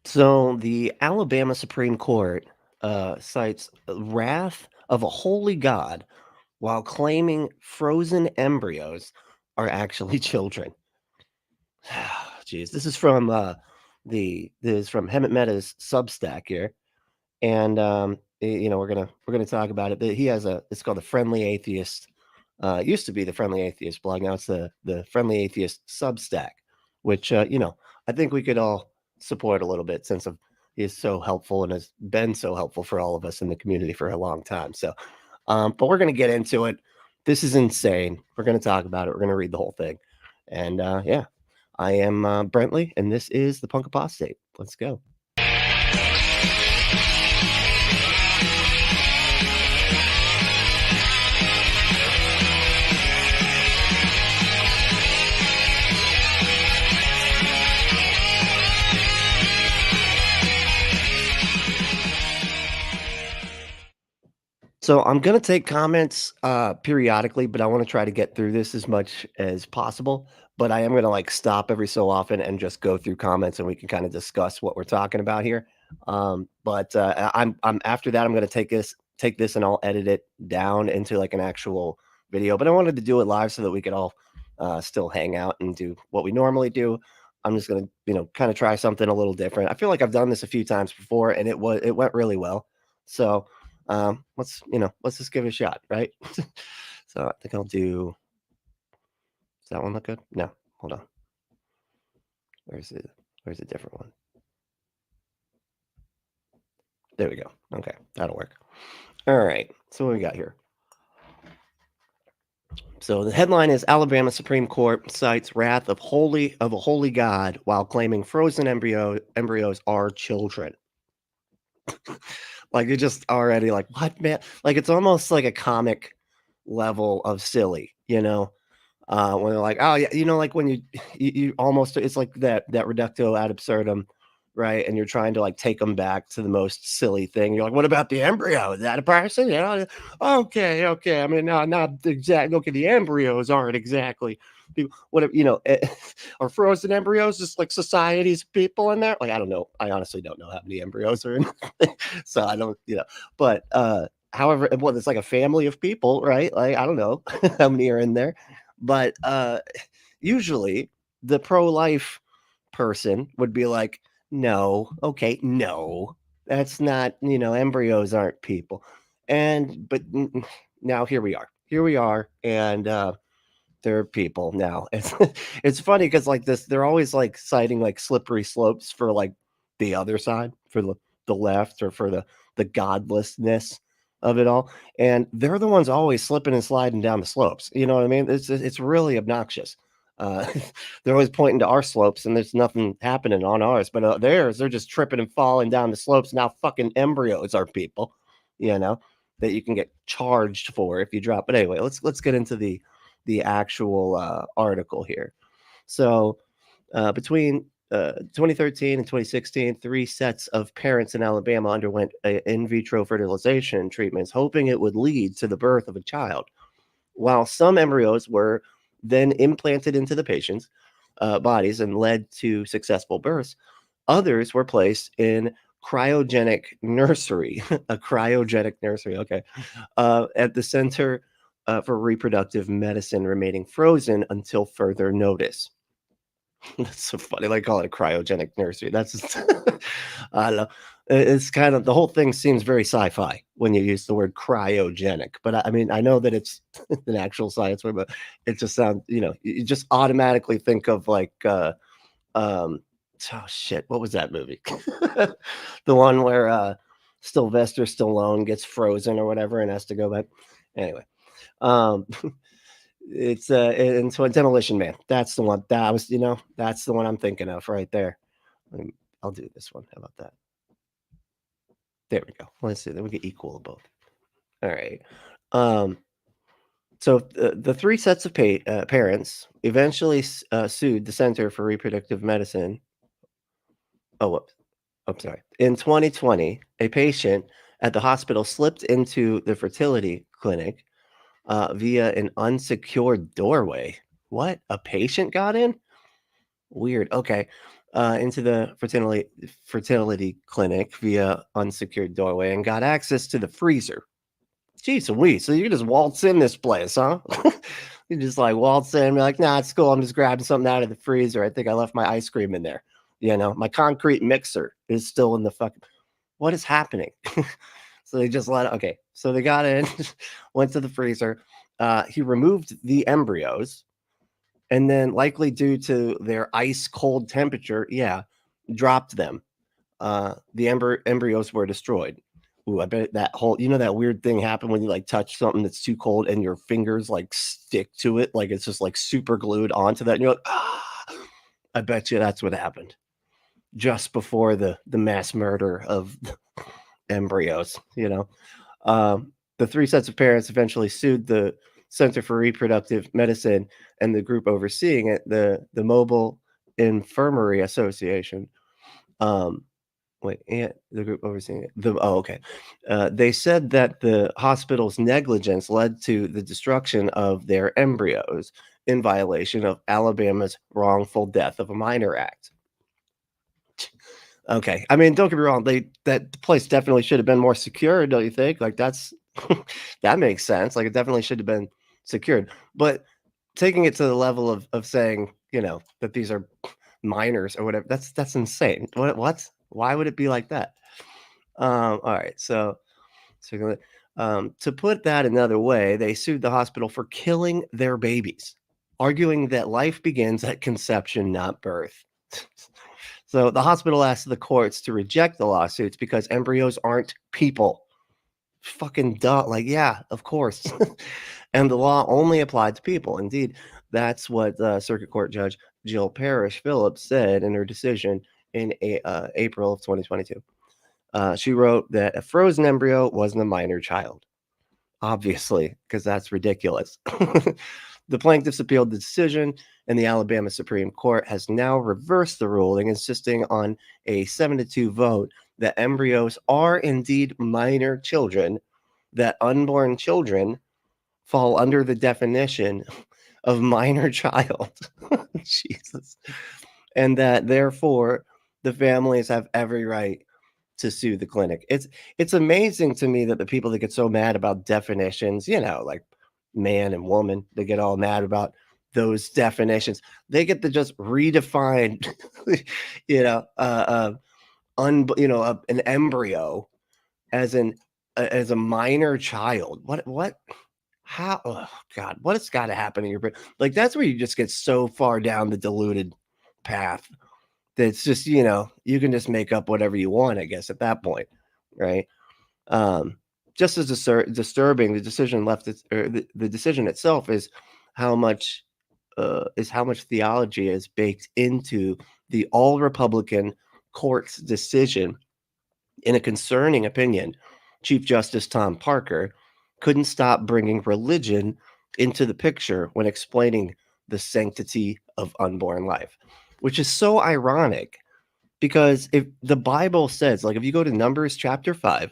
So the Alabama Supreme Court cites wrath of a holy God while claiming frozen embryos are actually children. Jeez, this is from Hemant Mehta's Substack here, and we're gonna talk about it. But he has it's called the Friendly Atheist. It used to be the Friendly Atheist blog. Now it's the Friendly Atheist Substack, which I think we could all support a little bit since he is so helpful and has been so helpful for all of us in the community for a long time. So, but we're gonna get into it. This is insane. We're gonna talk about it. We're gonna read the whole thing, and yeah, I am Brentley, and this is the Punk Apostate. Let's go. So I'm gonna take comments periodically, but I want to try to get through this as much as possible. But I am gonna like stop every so often and just go through comments, and we can kind of discuss what we're talking about here. I'm after that I'm gonna take this and I'll edit it down into like an actual video. But I wanted to do it live so that we could all still hang out and do what we normally do. I'm just gonna kind of try something a little different. I feel like I've done this a few times before, and it went really well. So let's just give it a shot, right? So I think I'll do. Does that one look good? No, hold on. Where's a different one? There we go. Okay, that'll work. All right. So what we got here? So the headline is Alabama Supreme Court cites wrath of a holy God while claiming frozen embryos are children. Like you're just already like, what, man? Like it's almost like a comic level of silly, when they're like, oh yeah, like when you almost, it's like that reductio ad absurdum, right? And you're trying to like take them back to the most silly thing. You're like, what about the embryo? Is that a person? Okay. I mean, no, not exactly. Okay, the embryos aren't exactly people. What are frozen embryos just like society's people in there? Like, I don't know. I honestly don't know how many embryos are in, so I don't, But however, well, it's like a family of people, right? Like, I don't know how many are in there, but usually the pro-life person would be like, no, okay, no, that's not, embryos aren't people. But now here we are, and they're people now. It's funny because like they're always like citing like slippery slopes for like the other side, for the left, or for the godlessness of it all, and they're the ones always slipping and sliding down the slopes. You know what I mean? It's really obnoxious. Uh, they're always pointing to our slopes, and there's nothing happening on ours. But theirs, they're just tripping and falling down the slopes. Now, fucking embryos are people, that you can get charged for if you drop. But anyway, let's get into the actual article here. So, between 2013 and 2016, 3 sets of parents in Alabama underwent in vitro fertilization treatments, hoping it would lead to the birth of a child. While some embryos were then implanted into the patient's bodies and led to successful births, others were placed in cryogenic nursery, a cryogenic nursery, okay, at the Center for Reproductive Medicine, remaining frozen until further notice. That's so funny. They call it a cryogenic nursery. That's just, I don't know. It's kind of, the whole thing seems very sci-fi when you use the word cryogenic. But I mean, I know that it's an actual science word, but it just sounds, you just automatically think of like, oh shit, what was that movie? The one where Sylvester Stallone gets frozen or whatever and has to go back. Anyway, um, it's and so Demolition Man. That's the one that I was, that's the one I'm thinking of right there. I'll do this one. How about that? There we go. Let's see. Then we get equal of both. All right. So the 3 sets of parents eventually sued the Center for Reproductive Medicine. Oh, whoops. I'm sorry. In 2020, a patient at the hospital slipped into the fertility clinic via an unsecured doorway. What? A patient got in? Weird. Okay. into the fertility clinic via unsecured doorway and got access to the freezer. Jeez Louise, so you can just waltz in this place, huh? You just like waltz in and be like, nah, it's cool. I'm just grabbing something out of the freezer. I think I left my ice cream in there. You know, my concrete mixer is still in the fucking. What is happening? So they just let it. Okay, so they got in, went to the freezer. He removed the embryos, and then, likely due to their ice cold temperature, dropped them. The embryos were destroyed. Ooh, I bet that whole, that weird thing happened when you like touch something that's too cold and your fingers like stick to it, like it's just like super glued onto that. And you're like, I bet you that's what happened just before the mass murder of embryos. The three sets of parents eventually sued the Center for Reproductive Medicine and the group overseeing it, the Mobile Infirmary Association. The group overseeing it. They said that the hospital's negligence led to the destruction of their embryos in violation of Alabama's Wrongful Death of a Minor Act. Okay, I mean, don't get me wrong. That place definitely should have been more secure, don't you think? Like that's that makes sense. Like it definitely should have been secured. But taking it to the level of saying, that these are minors or whatever, that's insane. What? Why would it be like that? All right, so to put that another way, they sued the hospital for killing their babies, arguing that life begins at conception, not birth. So the hospital asked the courts to reject the lawsuits because embryos aren't people. Fucking duh. Like, yeah, of course. And the law only applied to people. Indeed, that's what Circuit Court Judge Jill Parrish Phillips said in her decision in April of 2022. She wrote that a frozen embryo wasn't a minor child, obviously, because that's ridiculous. The plaintiffs appealed the decision, and the Alabama Supreme Court has now reversed the ruling, insisting on a 7-2 vote that embryos are indeed minor children, that unborn children fall under the definition of minor child. Jesus. And that therefore the families have every right to sue the clinic. It's amazing to me that the people that get so mad about definitions, like man and woman, they get all mad about those definitions. They get to just redefine, an embryo as a minor child. What? How? Oh God! What has got to happen in your brain? Like that's where you just get so far down the diluted path that's just you can just make up whatever you want, I guess, at that point, right? Just as disturbing, the decision the decision itself is how much theology is baked into the all Republican court's decision. In a concerning opinion, Chief Justice Tom Parker couldn't stop bringing religion into the picture when explaining the sanctity of unborn life, which is so ironic because if the Bible says, like, if you go to Numbers chapter 5,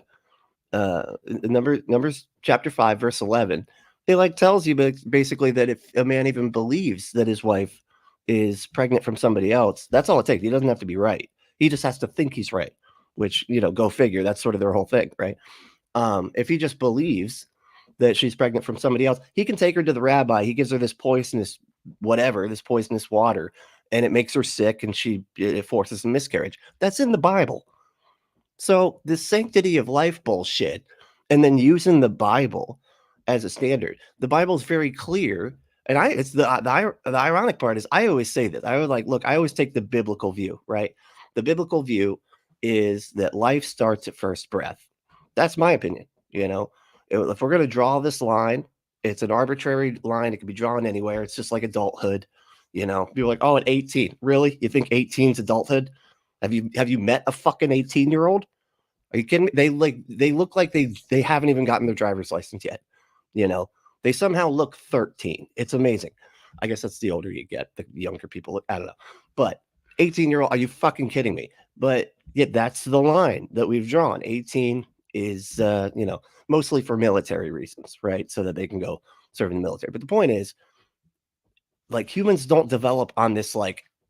Numbers chapter 5, verse 11, it tells you basically that if a man even believes that his wife is pregnant from somebody else, that's all it takes. He doesn't have to be right. He just has to think he's right, which, go figure. That's sort of their whole thing, right? If he just believes that she's pregnant from somebody else, he can take her to the rabbi. He gives her this poisonous water, and it makes her sick, and it forces a miscarriage. That's in the Bible. So the sanctity of life bullshit, and then using the Bible as a standard. The Bible is very clear, and it's the ironic part is I always say this. I would look. I always take the biblical view, right? The biblical view is that life starts at first breath. That's my opinion. If we're going to draw this line, it's an arbitrary line. It can be drawn anywhere. It's just like adulthood. People are like, oh, at 18, really? You think 18 is adulthood? Have you met a fucking 18-year-old? Are you kidding me? They look like they haven't even gotten their driver's license yet. They somehow look 13. It's amazing. I guess that's the older you get, the younger people look. I don't know. But 18-year-old, are you fucking kidding me? But yeah, that's the line that we've drawn. 18 is mostly for military reasons, right? So that they can go serve in the military. But the point is, humans don't develop on this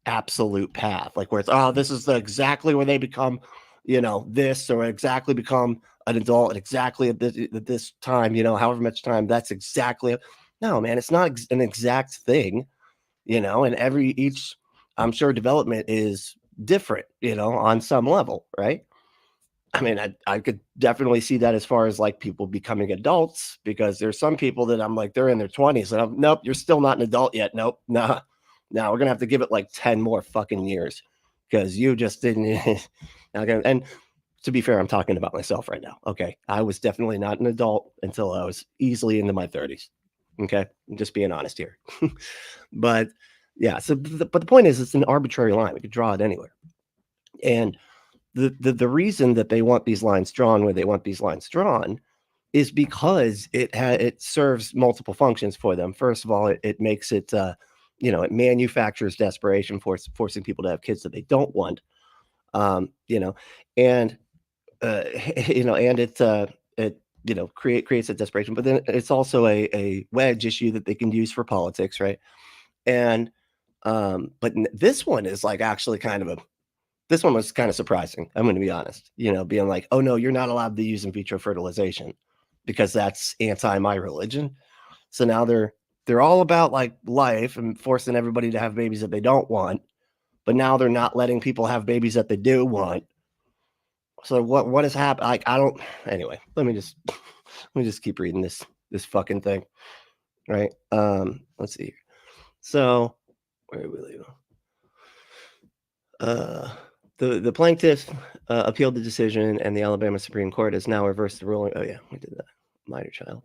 absolute path, like where it's, oh, this is exactly where they become, this, or exactly become an adult at exactly at this time, however much time, that's exactly. No, man, it's not an exact thing, and each, I'm sure, development is different, on some level, right? I mean, I could definitely see that as far as like people becoming adults, because there's some people that I'm like, they're in their 20s and I'm, nope, you're still not an adult yet. Nope. Nah. Now we're gonna have to give it like 10 more fucking years because you just didn't. And to be fair, I'm talking about myself right now. Okay. I was definitely not an adult until I was easily into my 30s. Okay. I'm just being honest here. But yeah, so but the point is, it's an arbitrary line. We could draw it anywhere. And the reason that they want these lines drawn where they want these lines drawn is because it serves multiple functions for them. First of all, it makes it it manufactures desperation, forcing people to have kids that they don't want, and and it creates that desperation. But then it's also a wedge issue that they can use for politics, right? And but this one is like actually kind of a this one was kind of surprising. I'm going to be honest, being like, oh no, you're not allowed to use in vitro fertilization because that's anti my religion. So now they're all about like life and forcing everybody to have babies that they don't want, but now they're not letting people have babies that they do want. So what has happened? Like, I don't. Anyway, let me just keep reading this fucking thing, right? Let's see. So where are we leaving? The plaintiff appealed the decision, and the Alabama Supreme Court has now reversed the ruling. Oh yeah, we did that. Minor child.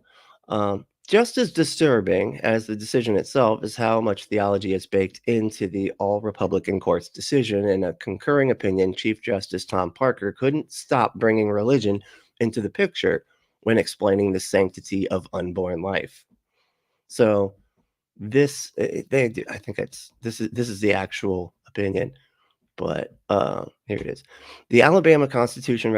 Just as disturbing as the decision itself is how much theology is baked into the all-Republican court's decision. In a concurring opinion, Chief Justice Tom Parker couldn't stop bringing religion into the picture when explaining the sanctity of unborn life. So this, they do. I think this is the actual opinion. But here it is. The Alabama Constitution's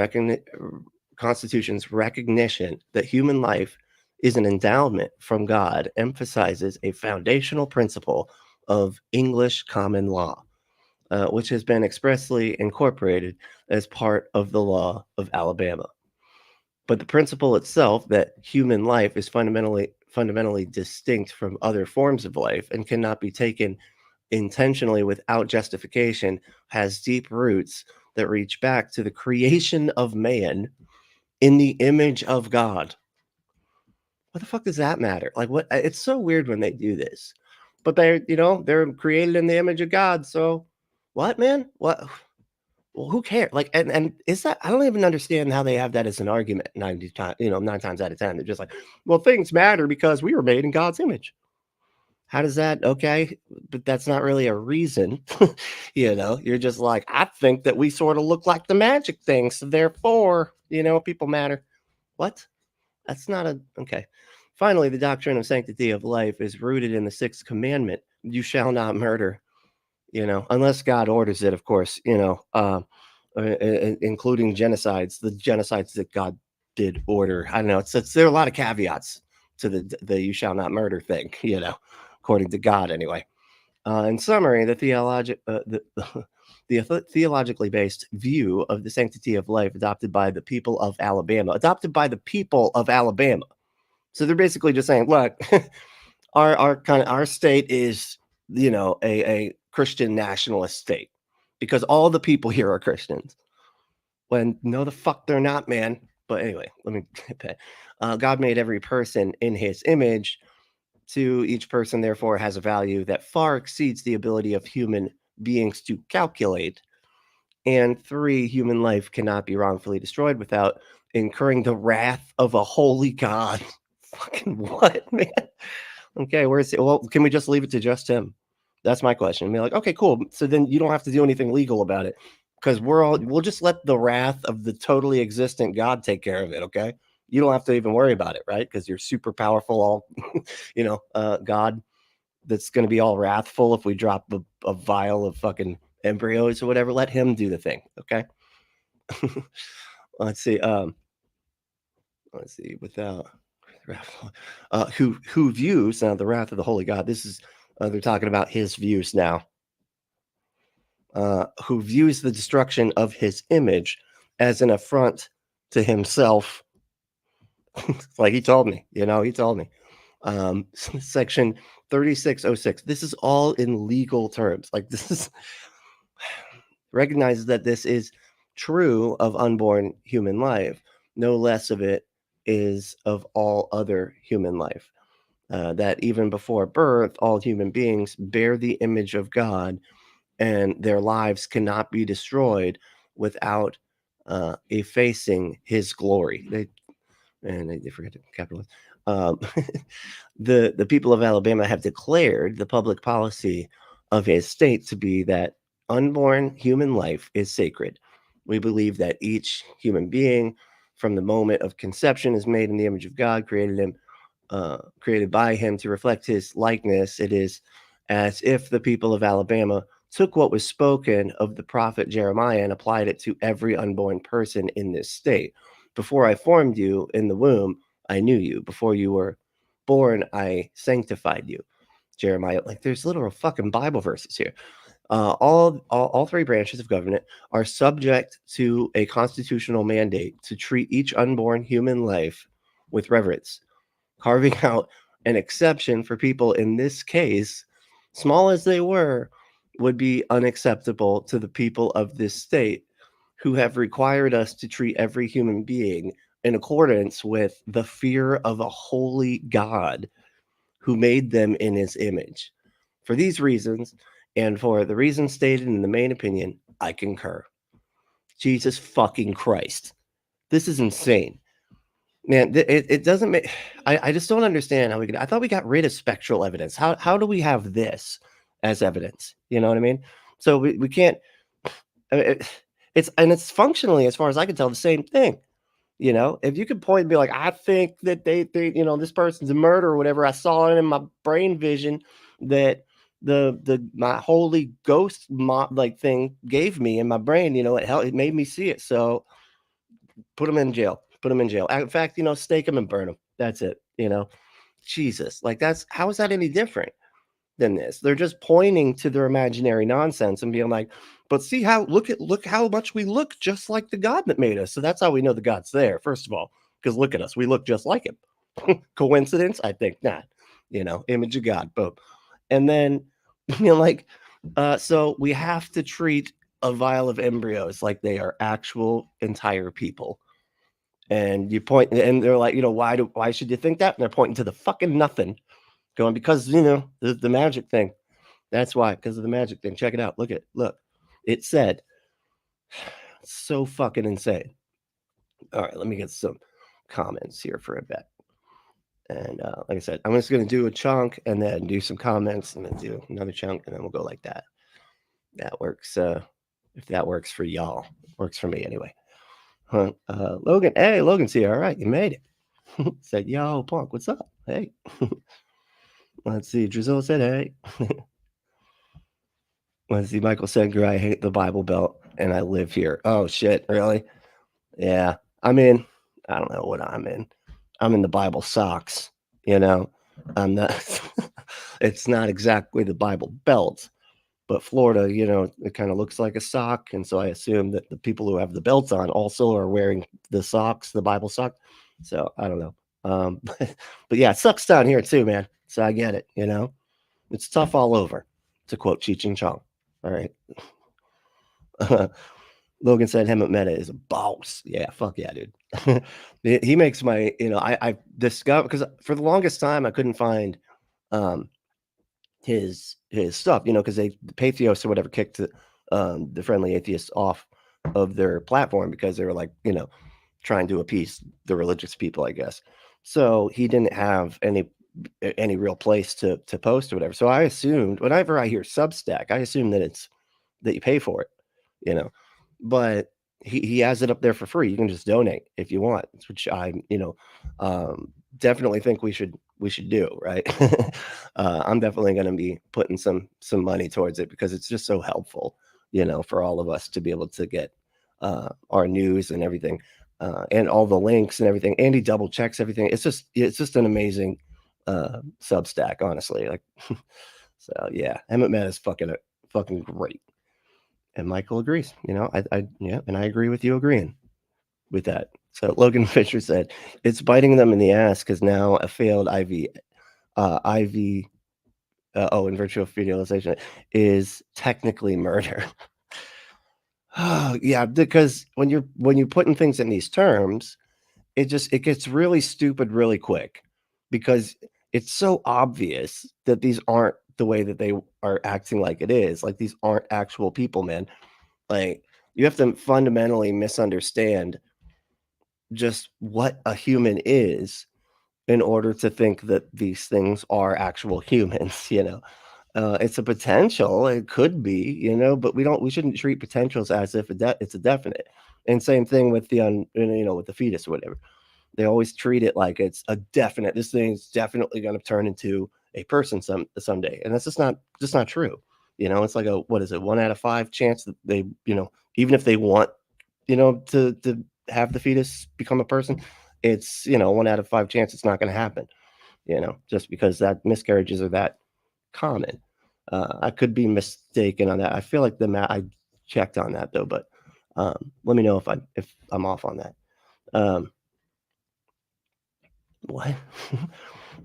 recognition that human life is an endowment from God emphasizes a foundational principle of English common law, which has been expressly incorporated as part of the law of Alabama. But the principle itself, that human life is fundamentally distinct from other forms of life and cannot be taken intentionally without justification, has deep roots that reach back to the creation of man in the image of God. What the fuck does that matter? Like, what? It's so weird when they do this, but they're created in the image of God. So what, man? What? Well, who cares? Like, and is that? I don't even understand how they have that as an argument. 90 times, 9 times out of 10, they're just like, well, things matter because we were made in God's image. How does that? Okay, but that's not really a reason. You're just like, I think that we sort of look like the magic thing, so therefore, people matter. What? That's not a okay. Finally, the doctrine of sanctity of life is rooted in the sixth commandment: you shall not murder. Unless God orders it, of course. Including genocides, the genocides that God did order. I don't know. There are a lot of caveats to the you shall not murder thing. According to God, anyway. In summary, the theologically based view of the sanctity of life adopted by the people of Alabama. So they're basically just saying, look, our state is, a Christian nationalist state because all the people here are Christians. When no, the fuck they're not, man. But anyway, let me get that. God made every person in his image. To each person, therefore, has a value that far exceeds the ability of human beings to calculate. And 3, human life cannot be wrongfully destroyed without incurring the wrath of a holy God. Fucking what, man? Okay, where's it? Well, can we just leave it to just him? That's my question. I mean, like, okay, cool. So then you don't have to do anything legal about it because we'll just let the wrath of the totally existent God take care of it. Okay. You don't have to even worry about it, right? Because you're super powerful, all, God that's going to be all wrathful if we drop a vial of fucking embryos or whatever. Let him do the thing. Okay. Let's see. Without who views now the wrath of the holy God. This is they're talking about his views now. who views the destruction of his image as an affront to himself. Like he told me, he told me. Section 3606. This is all in legal terms. Like this is recognizes that this is true of unborn human life. No less of it is of all other human life. That even before birth, all human beings bear the image of God, and their lives cannot be destroyed without effacing His glory. They forget to capitalize. The people of Alabama have declared the public policy of his state to be that unborn human life is sacred. We believe that each human being, from the moment of conception, is made in the image of God, created by Him to reflect His likeness. It is as if the people of Alabama took what was spoken of the prophet Jeremiah and applied it to every unborn person in this state. Before I formed you in the womb, I knew you. Before you were born, I sanctified you. Jeremiah, like there's literal fucking Bible verses here. All three branches of government are subject to a constitutional mandate to treat each unborn human life with reverence, carving out an exception for people in this case, small as they were, would be unacceptable to the people of this state, who have required us to treat every human being in accordance with the fear of a holy God who made them in His image. For these reasons, and for the reasons stated in the main opinion, I concur. Jesus fucking Christ. This is insane. Man, it doesn't make... I just don't understand how we could... I thought we got rid of spectral evidence. How do we have this as evidence? You know what I mean? So we can't... I mean, it's functionally, as far as I can tell, the same thing. If you could point and be like, I think that they this person's a murderer or whatever, I saw it in my brain vision that my holy ghost thing gave me in my brain, it made me see it. So put them in jail. In fact, stake them and burn them. That's it. Jesus, like how is that any different than this? They're just pointing to their imaginary nonsense and being like, but see look how much we look just like the God that made us. So that's how we know the God's there, first of all, because look at us, we look just like Him. Coincidence? I think not. Image of God, boom. And then so we have to treat a vial of embryos like they are actual entire people. And you point, and they're like, why should you think that? And they're pointing to the fucking nothing, going, because the magic thing. That's why, because of the magic thing. Check it out. Look. It said, so fucking insane. All right, let me get some comments here for a bit. And like I said, I'm just going to do a chunk and then do some comments and then do another chunk, and then we'll go like that. That works. If that works for y'all, works for me anyway. Logan, hey, Logan's here. All right, you made it. Said, yo, punk, what's up? Hey. Let's see. Drizzle said, hey. Let's see. Michael said, I hate the Bible Belt and I live here. Oh, shit. Really? Yeah. I mean, I don't know what I'm in. I'm in the Bible socks, I'm not. It's not exactly the Bible Belt, but Florida, it kind of looks like a sock. And so I assume that the people who have the belts on also are wearing the socks, the Bible sock. So I don't know. But yeah, it sucks down here too, man. So I get it, it's tough all over, to quote Cheech and Chong. All right. Logan said Hemant Mehta is a boss. Yeah, fuck yeah, dude. He makes my, I discovered, because for the longest time I couldn't find his stuff, because the Pathos or whatever kicked the Friendly Atheists off of their platform because they were like, trying to appease the religious people, I guess. So he didn't have any real place to post or whatever. So I assumed, whenever I hear Substack, I assume that you pay for it, but he has it up there for free. You can just donate if you want, which I, definitely think we should do, right? I'm definitely going to be putting some money towards it because it's just so helpful, for all of us to be able to get our news and everything, and all the links and everything. Andy double checks everything. It's just an amazing Substack, honestly. Like, so yeah, Hemant Mehta is fucking great. And Michael agrees. Yeah, and I agree with you agreeing with that. So Logan Fisher said, it's biting them in the ass because now a failed IV, in virtual feudalization is technically murder. Oh, yeah, because when you're putting things in these terms, it gets really stupid really quick because it's so obvious that these aren't the way that they are acting like it is. Like these aren't actual people, man. Like you have to fundamentally misunderstand just what a human is in order to think that these things are actual humans, it's a potential, it could be, but we shouldn't treat potentials as if it's a definite. And same thing with with the fetus or whatever. They always treat it like it's a definite, this thing's definitely going to turn into a person someday, and that's just not true. It's like what is it, 1 out of 5 chance that they, even if they want, to have the fetus become a person, it's 1 out of 5 chance it's not going to happen, just because that miscarriages are that common. I could be mistaken on that. I feel like I checked on that though, but let me know if I'm off on that. What?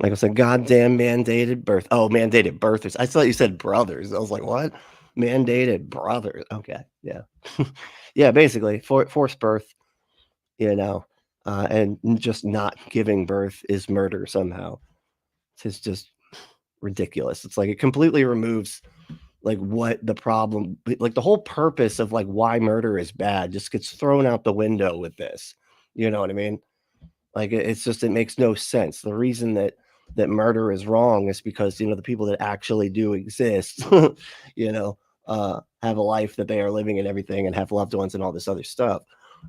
Like I said, goddamn mandated birth. Oh, mandated birthers. I thought you said brothers. I was like, what? Mandated brothers. Okay, yeah, yeah. Basically, forced birth. And just not giving birth is murder somehow. It's just ridiculous. It's like it completely removes like what the problem, like the whole purpose of like why murder is bad just gets thrown out the window with this. You know what I mean? Like it makes no sense. The reason that murder is wrong is because the people that actually do exist, have a life that they are living and everything, and have loved ones and all this other stuff.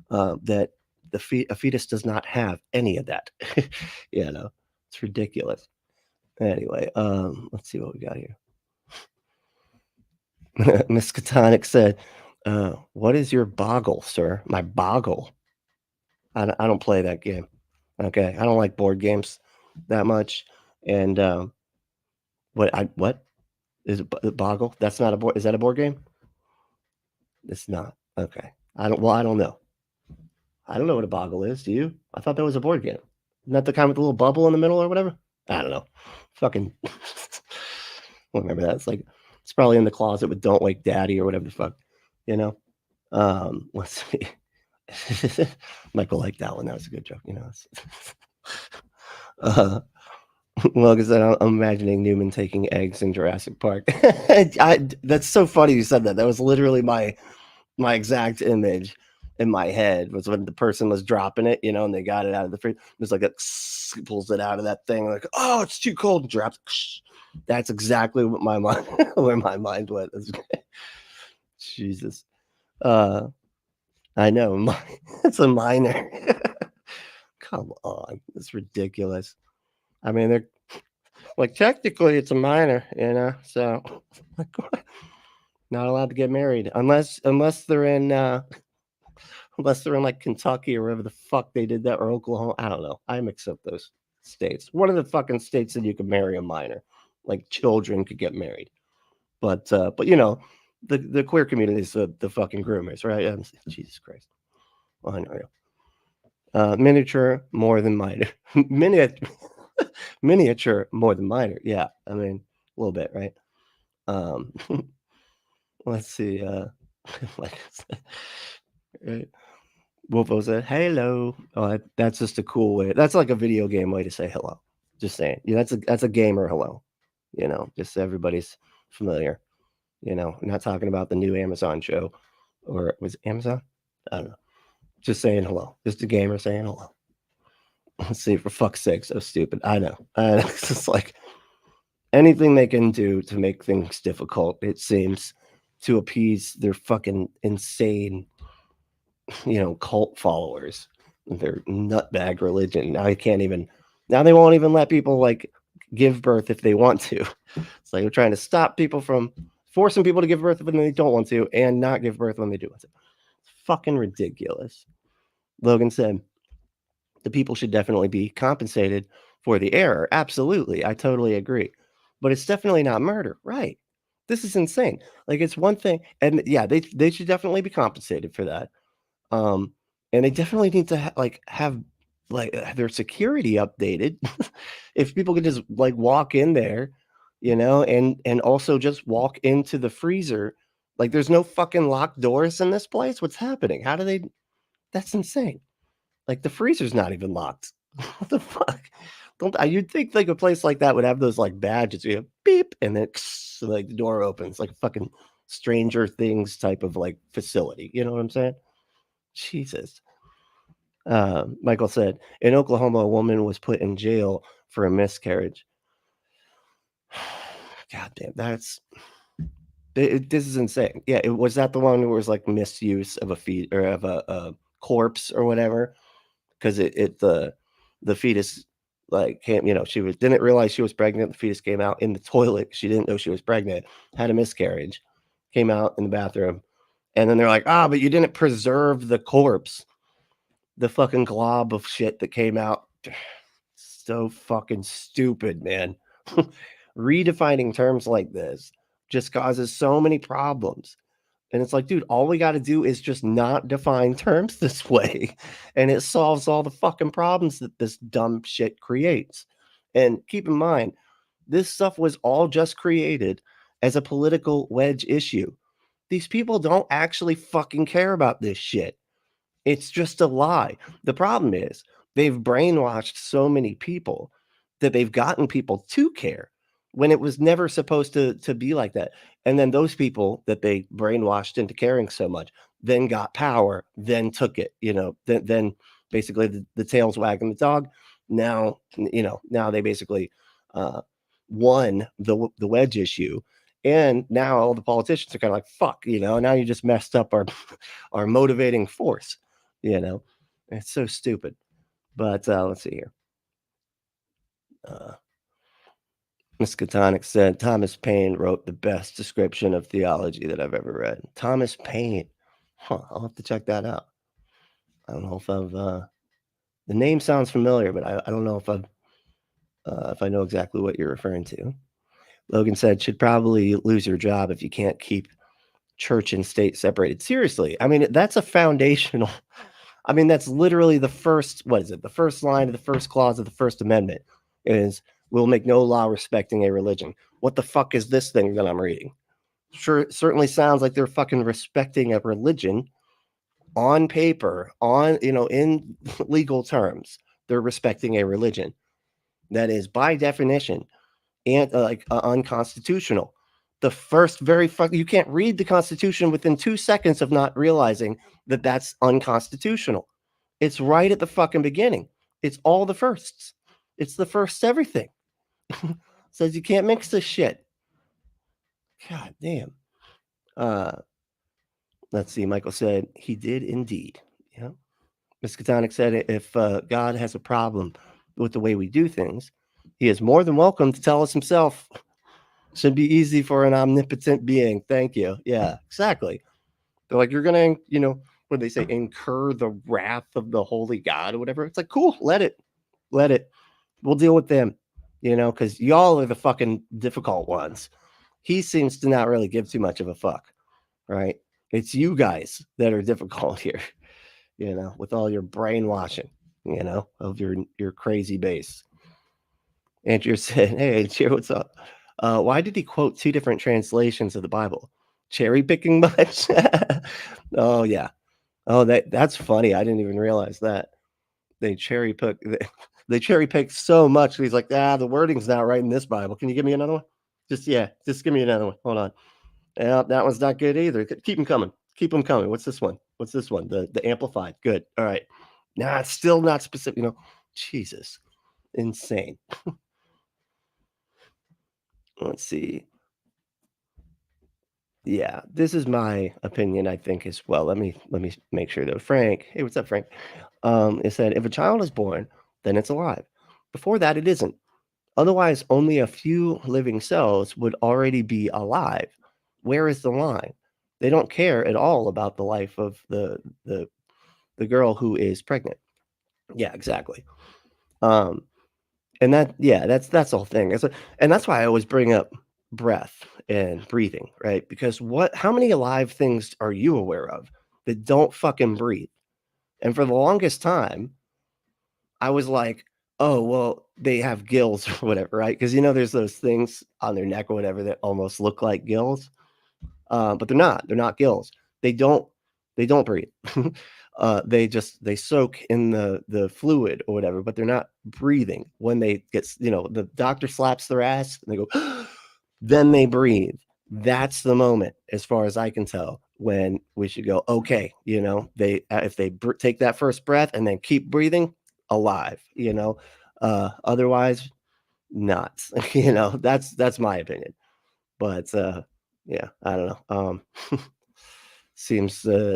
That a fetus does not have any of that. It's ridiculous. Anyway, let's see what we got here. Miss Katonic said, "What is your boggle, sir? My boggle. I don't play that game. Okay, I don't like board games that much. And what is it? Boggle? That's not a board. Is that a board game? It's not. Okay. I don't. Well, I don't know. I don't know what a boggle is. Do you? I thought that was a board game. Isn't that the kind with the little bubble in the middle or whatever? I don't know. Fucking. I remember that. It's like it's probably in the closet with "Don't Wake Daddy" or whatever the fuck. Let's see. Michael liked that one. That was a good joke. Well, because I'm imagining Newman taking eggs in Jurassic Park. That's so funny you said that. That was literally my exact image in my head was when the person was dropping it, and they got it out of the fridge. It was like it pulls it out of that thing, like, oh, it's too cold, and drops. That's exactly what my mind where my mind went. Jesus. I know. It's a minor. Come on. It's ridiculous. I mean, they're like technically it's a minor, so like, not allowed to get married unless they're in like Kentucky or wherever the fuck they did that, or Oklahoma. I don't know. I mix up those states. One of the fucking states that you could marry a minor, like children could get married. But the queer community is the fucking groomers, right? Jesus Christ. Well, I know. Miniature more than minor. Miniature more than minor. Yeah, I mean a little bit, right? Let's see. Like right. Wolfo said, "Hello." Oh, that's just a cool way. That's like a video game way to say hello. Just saying. Yeah, that's a gamer hello. Just so everybody's familiar. We're not talking about the new Amazon show, or was it Amazon? I don't know. Just saying hello. Just a gamer saying hello. Let's see, for fuck's sake, so stupid. I know. It's just like anything they can do to make things difficult, it seems, to appease their fucking insane, cult followers, their nutbag religion. Now they won't even let people like give birth if they want to. It's like we're trying to stop people from forcing people to give birth when they don't want to, and not give birth when they do want to. It's fucking ridiculous. Logan said, the people should definitely be compensated for the error. Absolutely. I totally agree. But it's definitely not murder. Right. This is insane. Like, it's one thing, and yeah, they should definitely be compensated for that. Um, and they definitely need to have their security updated. If people could just like walk in there, and also just walk into the freezer. Like, there's no fucking locked doors in this place. What's happening? How do they? That's insane. Like, the freezer's not even locked. What the fuck? You'd think like a place like that would have those like badges. You have beep, and then like the door opens, like a fucking Stranger Things type of like facility. You know what I'm saying? Jesus. Michael said, in Oklahoma, a woman was put in jail for a miscarriage. God damn, this is insane. Yeah, was that the one where it was like misuse of a feet or of a corpse or whatever? Because the fetus like came, she didn't realize she was pregnant. The fetus came out in the toilet. She didn't know she was pregnant. Had a miscarriage. Came out in the bathroom, and then they're like, but you didn't preserve the corpse. The fucking glob of shit that came out. So fucking stupid, man. Redefining terms like this just causes so many problems. And it's like, dude, all we got to do is just not define terms this way. And it solves all the fucking problems that this dumb shit creates. And keep in mind, this stuff was all just created as a political wedge issue. These people don't actually fucking care about this shit. It's just a lie. The problem is they've brainwashed so many people that they've gotten people to care when it was never supposed to be like that. And then those people that they brainwashed into caring so much then got power, then took it, then basically the tail's wagging the dog. Now, now they basically won the wedge issue. And now all the politicians are kind of like, fuck, now you just messed up our motivating force. It's so stupid. But let's see here. Miss Catonic said Thomas Paine wrote the best description of theology that I've ever read. Thomas Paine. I'll have to check that out. I don't know if I've the name sounds familiar, but I don't know if I know exactly what you're referring to. Logan said, should probably lose your job if you can't keep church and state separated. Seriously. I mean, that's a foundational. I mean, that's literally the first, what is it? The first line of the first clause of the First Amendment is, we'll make no law respecting a religion. What the fuck is this thing that I'm reading? Sure, it certainly sounds like they're fucking respecting a religion on paper, in legal terms. They're respecting a religion that is, by definition, unconstitutional. The first you can't read the Constitution within 2 seconds of not realizing that that's unconstitutional. It's right at the fucking beginning. It's all the firsts. It's the first everything. Says you can't mix this shit. God damn. Let's see. Michael said he did indeed. Yeah. Ms. Katonic said if God has a problem with the way we do things, he is more than welcome to tell us himself. Should be easy for an omnipotent being. Thank you. Yeah, exactly. They're like, you're going to, what do they say, incur the wrath of the holy God or whatever. It's like, cool, let it. We'll deal with them, because y'all are the fucking difficult ones. He seems to not really give too much of a fuck, right? It's you guys that are difficult here, with all your brainwashing, of your crazy base. Andrew said, hey, cheer, what's up? Why did he quote 2 different translations of the Bible? Cherry picking much? Oh, yeah. Oh, that's funny. I didn't even realize that. They cherry pick so much. He's like, the wording's not right in this Bible. Can you give me another one? Just give me another one. Hold on. Yeah, that one's not good either. Keep them coming. What's this one? The amplified. Good. All right. Nah, it's still not specific. Jesus. Insane. Let's see. Yeah, this is my opinion, I think, as well. Let me make sure though. Frank, hey, what's up, Frank? It said if a child is born, then it's alive. Before that, it isn't. Otherwise, only a few living cells would already be alive. Where is the line? They don't care at all about the life of the girl who is pregnant. Yeah, exactly. And that's the whole thing. And that's why I always bring up breath and breathing, right? Because how many alive things are you aware of that don't fucking breathe? And for the longest time, I was like, oh, well, they have gills or whatever, right? Because there's those things on their neck or whatever that almost look like gills, but they're not. They're not gills. They don't. They don't breathe. They soak in the fluid or whatever, but they're not breathing. When they get, the doctor slaps their ass and they go, then they breathe. That's the moment, as far as I can tell, when we should go, okay, they if they take that first breath and then keep breathing, alive, otherwise not. That's my opinion. But yeah, I don't know. Seems and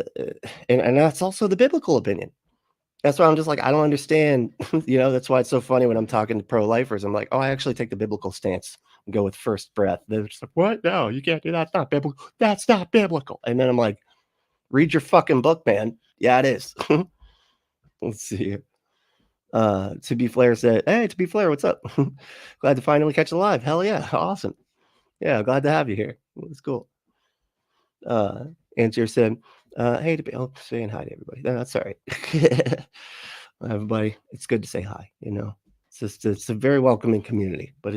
that's also the biblical opinion. That's why I'm just like, I don't understand. That's why it's so funny when I'm talking to pro-lifers. I'm like, oh, I actually take the biblical stance and go with first breath. They're just like, what? No, you can't do that. It's not biblical. That's not biblical. And then I'm like, read your fucking book, man. Yeah, it is. Let's see. To be Flair said, hey, to be Flair, what's up? Glad to finally catch you live. Hell yeah. Awesome. Yeah, glad to have you here. It's cool. Answer said, hey, to be saying hi to everybody. No, that's all right. Everybody, it's good to say hi. It's a very welcoming community, but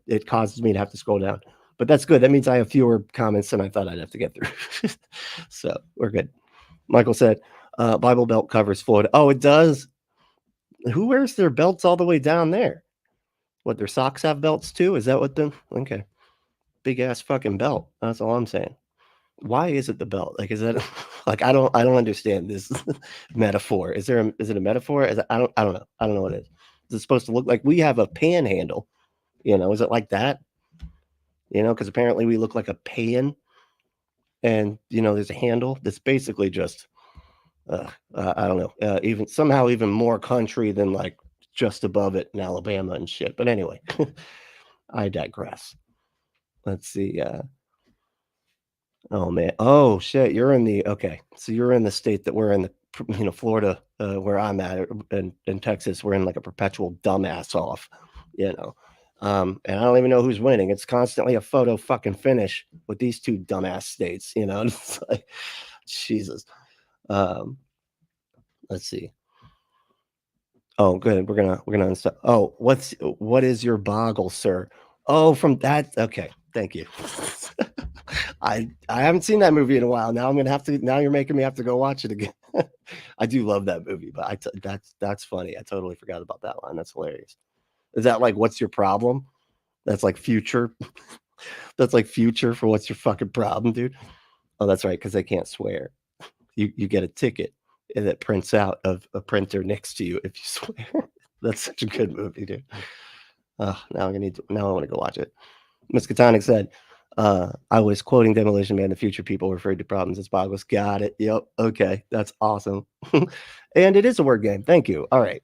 it causes me to have to scroll down. But that's good. That means I have fewer comments than I thought I'd have to get through. So we're good. Michael said, Bible Belt covers Florida. Oh, it does. Who wears their belts all the way down there? What, their socks have belts too? Is that what okay. Big ass fucking belt. That's all I'm saying. Why is it the belt? Like, is that like, I don't understand this metaphor. Is it a metaphor? I don't know. I don't know what it is. Is it supposed to look like we have a panhandle? Is it like that? Because apparently we look like a pan, and there's a handle that's basically just I don't know, even more country than like just above it in Alabama and shit. But anyway, I digress. Let's see. Oh man. Oh shit. Okay. So you're in the state that we're in, Florida, where I'm at, in Texas. We're in like a perpetual dumbass off. And I don't even know who's winning. It's constantly a photo fucking finish with these two dumbass states. It's like, Jesus. Let's see. Oh, good. We're gonna install. Oh, what is your boggle, sir? Oh, from that. Okay, thank you. I haven't seen that movie in a while. Now I'm gonna have to. Now you're making me have to go watch it again. I do love that movie, but that's funny. I totally forgot about that line. That's hilarious. Is that like what's your problem? That's like future. That's like future for what's your fucking problem, dude. Oh, that's right, because they can't swear. You get a ticket and it prints out of a printer next to you if you swear. That's such a good movie, dude. Now I want to go watch it. Miskatonic said, I was quoting Demolition Man, the future people referred to problems as boggles. Got it. Yep. Okay. That's awesome. And it is a word game. Thank you. All right.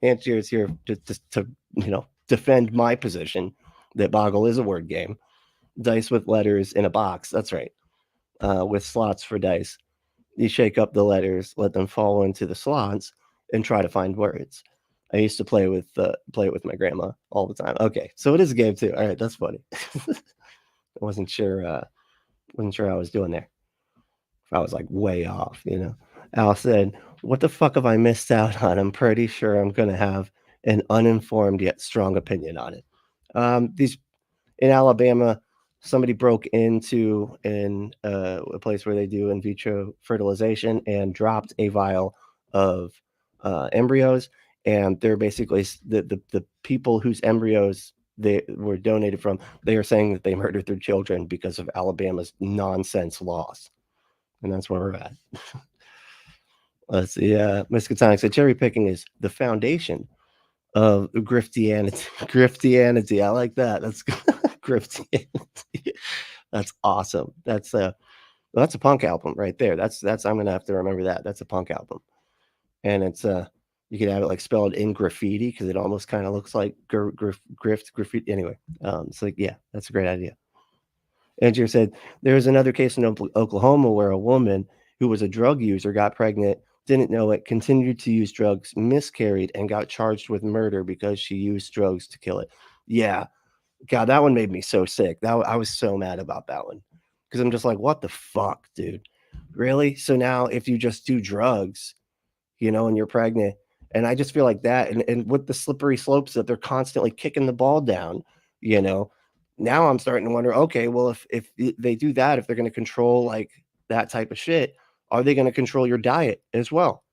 Answer is here to defend my position that boggle is a word game. Dice with letters in a box. That's right. With slots for dice. You shake up the letters, let them fall into the slots, and try to find words. I used to play it with my grandma all the time. Okay, so it is a game too. All right, that's funny. I wasn't sure I was doing there. If I was like way off, Al said, "What the fuck have I missed out on? I'm pretty sure I'm gonna have an uninformed yet strong opinion on it." These in Alabama, somebody broke into a place where they do in vitro fertilization and dropped a vial of embryos, and they're basically the people whose embryos they were donated from. They are saying that they murdered their children because of Alabama's nonsense laws, and that's where we're at. Let's see. Miskatonic said cherry picking is the foundation of griftianity. Griftianity. I like that. That's griftianity. That's awesome. That's a punk album right there. That's I'm gonna have to remember that. That's a punk album, and it's you could have it like spelled in graffiti because it almost kind of looks like graffiti. Anyway, so yeah, that's a great idea. Andrew said there was another case in Oklahoma where a woman who was a drug user got pregnant, didn't know it, continued to use drugs, miscarried, and got charged with murder because she used drugs to kill it. Yeah, God, that one made me so sick. I was so mad about that one because I'm just like, what the fuck, dude? Really? So now if you just do drugs, and you're pregnant, and I just feel like that, and with the slippery slopes that they're constantly kicking the ball down, you know, now I'm starting to wonder, okay, well, if they do that, if they're going to control like that type of shit, are they going to control your diet as well?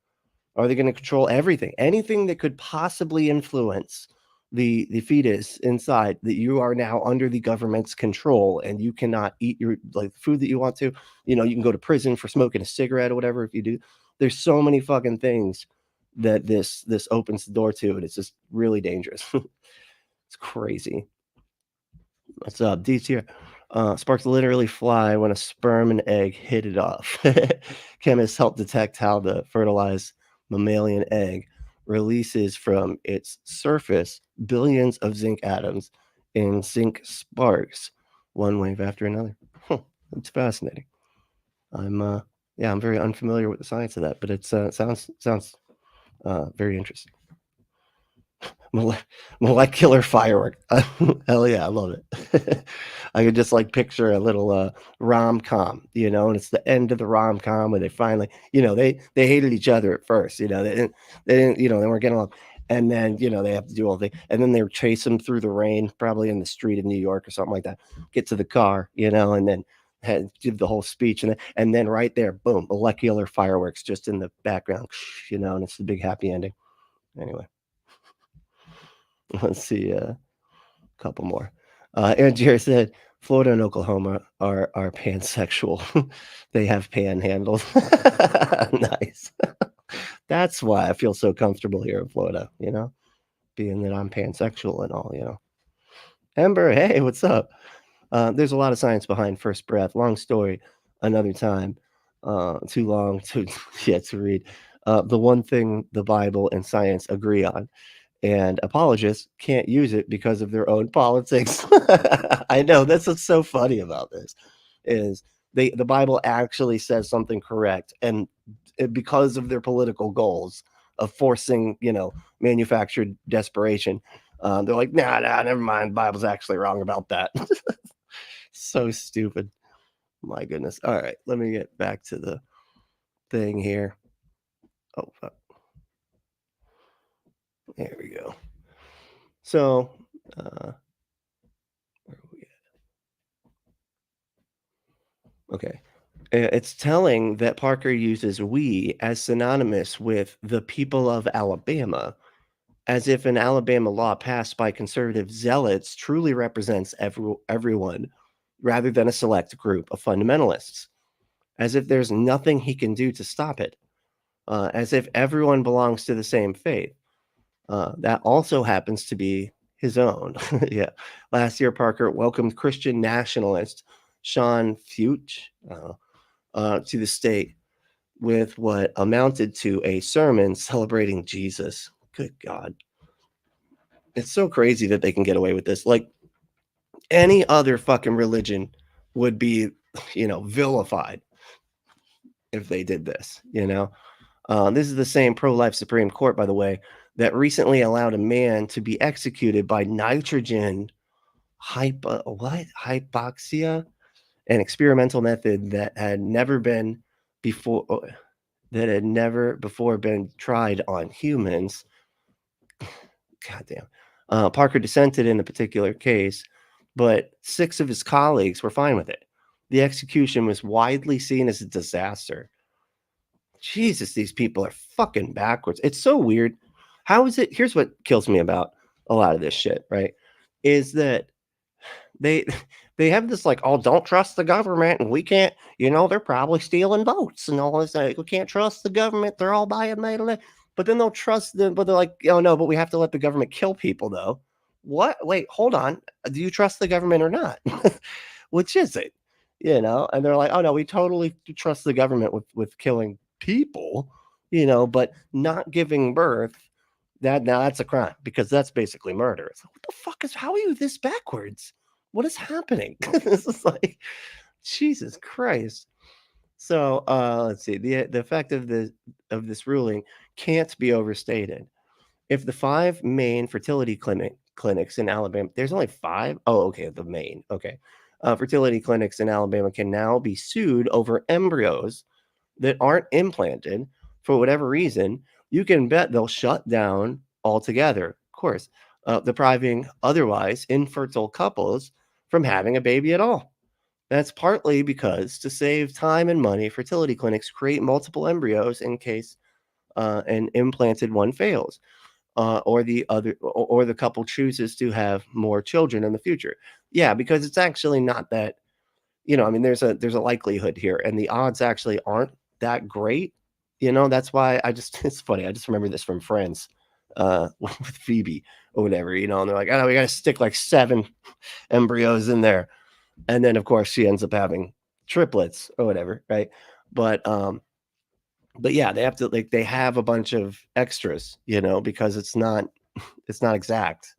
Are they going to control everything? Anything that could possibly influence the fetus inside, that you are now under the government's control and you cannot eat your like food that you want to. You can go to prison for smoking a cigarette or whatever if you do. There's so many fucking things that this opens the door to, and it's just really dangerous. It's crazy. What's up? D's here. Sparks literally fly when a sperm and egg hit it off. Chemists help detect how the fertilized mammalian egg releases from its surface billions of zinc atoms in zinc sparks, one wave after another. It's fascinating. I'm very unfamiliar with the science of that, but it sounds very interesting. Molecular firework. Hell yeah, I love it. I could just like picture a little rom-com, and it's the end of the rom-com where they finally, they hated each other at first, they didn't, they weren't getting along. And then, they have to do all the, and then they chase them through the rain, probably in the street of New York or something like that, get to the car, and then give the whole speech. And then right there, boom, molecular fireworks just in the background, and it's the big happy ending. Anyway. Let's see a couple more. Aaron Jerry said Florida and Oklahoma are pansexual. They have panhandles. Nice. That's why I feel so comfortable here in Florida, being that I'm pansexual and all. Ember, hey, what's up? There's a lot of science behind first breath. Long story, another time. Too long to read. The one thing the Bible and science agree on, and apologists can't use it because of their own politics. I know that's what's so funny about this is the Bible actually says something correct, and because of their political goals of forcing manufactured desperation, they're like, nah, never mind, Bible's actually wrong about that. So stupid. My goodness. All right, let me get back to the thing here. Oh, fuck. There we go. So, where are we at? Okay. It's telling that Parker uses we as synonymous with the people of Alabama, as if an Alabama law passed by conservative zealots truly represents everyone rather than a select group of fundamentalists, as if there's nothing he can do to stop it, as if everyone belongs to the same faith. That also happens to be his own. Yeah. Last year, Parker welcomed Christian nationalist Sean Fuchs to the state with what amounted to a sermon celebrating Jesus. Good God. It's so crazy that they can get away with this. Like any other fucking religion would be, vilified if they did this, This is the same pro-life Supreme Court, by the way, that recently allowed a man to be executed by nitrogen hypoxia, an experimental method that had never before been tried on humans. Goddamn. Parker dissented in a particular case, but 6 of his colleagues were fine with it. The execution was widely seen as a disaster. Jesus, these people are fucking backwards. It's so weird. How is it? Here's what kills me about a lot of this shit, right? Is that they have this like, oh, don't trust the government, and we can't, they're probably stealing votes and all this. Like, we can't trust the government. They're all buying mail. But then they'll trust them, but they're like, oh no, but we have to let the government kill people though. What? Wait, hold on. Do you trust the government or not? Which is it? And they're like, oh no, we totally trust the government with killing people, but not giving birth. That's a crime because that's basically murder. It's like, what the fuck how are you this backwards? What is happening? This is like, Jesus Christ. So let's see. The effect of this ruling can't be overstated. If the 5 main fertility clinics in Alabama. There's only 5. Oh, okay, the main. Okay. Fertility clinics in Alabama can now be sued over embryos that aren't implanted for whatever reason. You can bet they'll shut down altogether, of course, depriving otherwise infertile couples from having a baby at all. That's partly because to save time and money, fertility clinics create multiple embryos in case an implanted one fails, or the couple chooses to have more children in the future. Yeah, because it's actually not that, I mean, there's a likelihood here, and the odds actually aren't that great. That's why it's funny. I just remember this from Friends, with Phoebe or whatever, and they're like, oh, we got to stick like 7 embryos in there. And then of course she ends up having triplets or whatever. Right. But yeah, they have to, like, they have a bunch of extras, because it's not exact,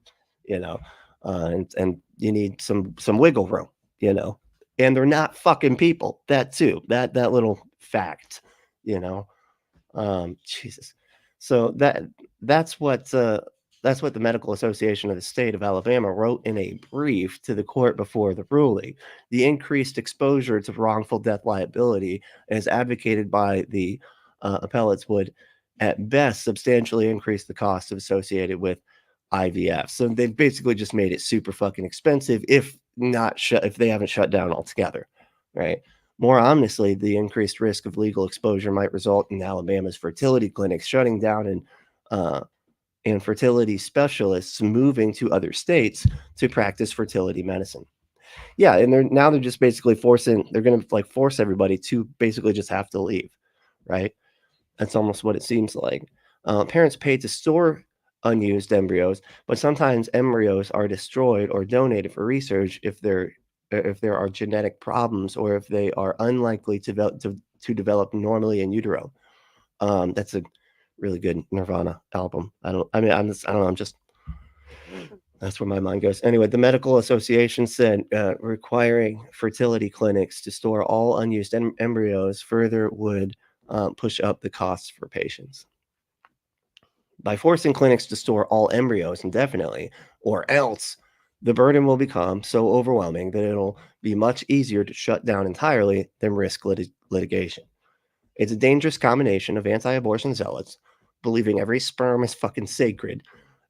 and you need some wiggle room, and they're not fucking people. That too, that little fact, Jesus. So that's what the Medical Association of the State of Alabama wrote in a brief to the court before the ruling. The increased exposure to wrongful death liability, as advocated by the appellates, would at best substantially increase the costs associated with IVF. So they've basically just made it super fucking expensive, if they haven't shut down altogether, right? More ominously, the increased risk of legal exposure might result in Alabama's fertility clinics shutting down and fertility specialists moving to other states to practice fertility medicine. Yeah, and they're just basically they're going to force everybody to basically just have to leave, right? That's almost what it seems like. Parents pay to store unused embryos, but sometimes embryos are destroyed or donated for research if there are genetic problems, or if they are unlikely to develop normally in utero. That's a really good Nirvana album. That's where my mind goes. Anyway, the Medical Association said requiring fertility clinics to store all unused embryos further would push up the costs for patients. By forcing clinics to store all embryos indefinitely, or else, the burden will become so overwhelming that it'll be much easier to shut down entirely than risk litigation. It's a dangerous combination of anti-abortion zealots believing every sperm is fucking sacred,